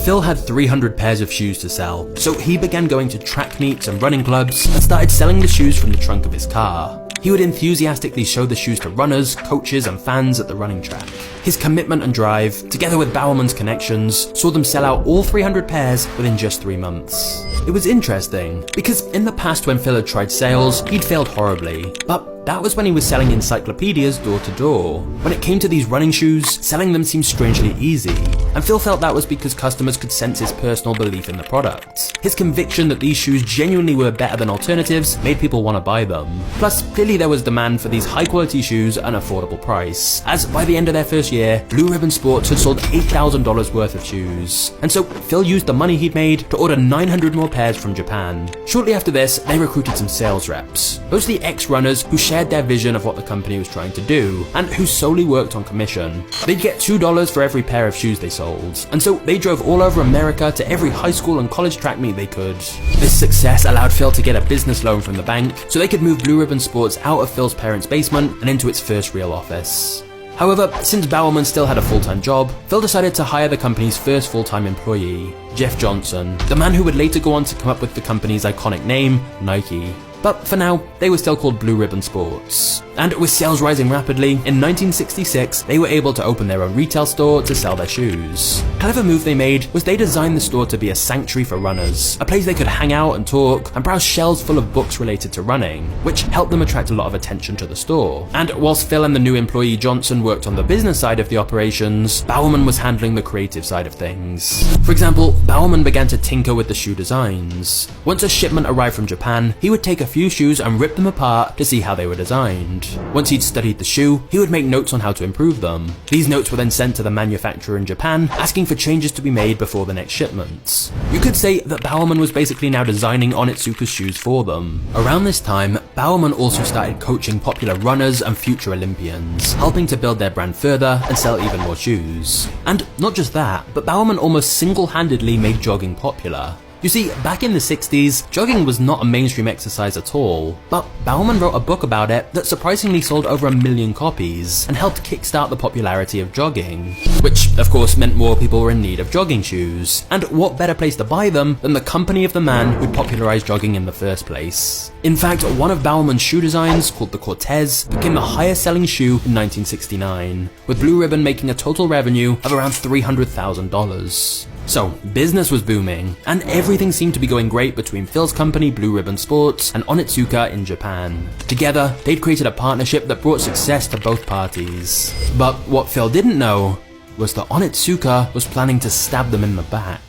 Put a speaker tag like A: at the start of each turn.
A: Phil had 300 pairs of shoes to sell, so he began going to track meets and running clubs and started selling the shoes from the trunk of his car. He would enthusiastically show the shoes to runners, coaches, and fans at the running track. His commitment and drive, together with Bowerman's connections, saw them sell out all 300 pairs within just 3 months. It was interesting, because in the past when Phil had tried sales, he'd failed horribly, but that was when he was selling encyclopedias door to door. When it came to these running shoes, selling them seemed strangely easy, and Phil felt that was because customers could sense his personal belief in the product. His conviction that these shoes genuinely were better than alternatives made people want to buy them. Plus, clearly there was demand for these high quality shoes at an affordable price, as by the end of their first year, Blue Ribbon Sports had sold $8,000 worth of shoes. And so Phil used the money he'd made to order 900 more pairs from Japan. Shortly after this, they recruited some sales reps, mostly ex-runners who shared their vision of what the company was trying to do, and who solely worked on commission. They'd get $2 for every pair of shoes they sold, and so they drove all over America to every high school and college track meet they could. This success allowed Phil to get a business loan from the bank, so they could move Blue Ribbon Sports out of Phil's parents' basement and into its first real office. However, since Bowerman still had a full-time job, Phil decided to hire the company's first full-time employee, Jeff Johnson, the man who would later go on to come up with the company's iconic name, Nike. But for now, they were still called Blue Ribbon Sports. And with sales rising rapidly, in 1966, they were able to open their own retail store to sell their shoes. A clever move they made was they designed the store to be a sanctuary for runners, a place they could hang out and talk, and browse shelves full of books related to running, which helped them attract a lot of attention to the store. And whilst Phil and the new employee Johnson worked on the business side of the operations, Bowerman was handling the creative side of things. For example, Bowerman began to tinker with the shoe designs. Once a shipment arrived from Japan, he would take a few shoes and rip them apart to see how they were designed. Once he'd studied the shoe, he would make notes on how to improve them. These notes were then sent to the manufacturer in Japan, asking for changes to be made before the next shipments. You could say that Bowerman was basically now designing Onitsuka's shoes for them. Around this time, Bowerman also started coaching popular runners and future Olympians, helping to build their brand further and sell even more shoes. And not just that, but Bowerman almost single-handedly made jogging popular. You see, back in the 60s, jogging was not a mainstream exercise at all, but Bowerman wrote a book about it that surprisingly sold over 1 million copies and helped kickstart the popularity of jogging, which of course meant more people were in need of jogging shoes, and what better place to buy them than the company of the man who popularized jogging in the first place. In fact, one of Bowerman's shoe designs, called the Cortez, became the highest selling shoe in 1969, with Blue Ribbon making a total revenue of around $300,000. So, business was booming, and everything seemed to be going great between Phil's company Blue Ribbon Sports and Onitsuka in Japan. Together, they'd created a partnership that brought success to both parties. But what Phil didn't know was that Onitsuka was planning to stab them in the back.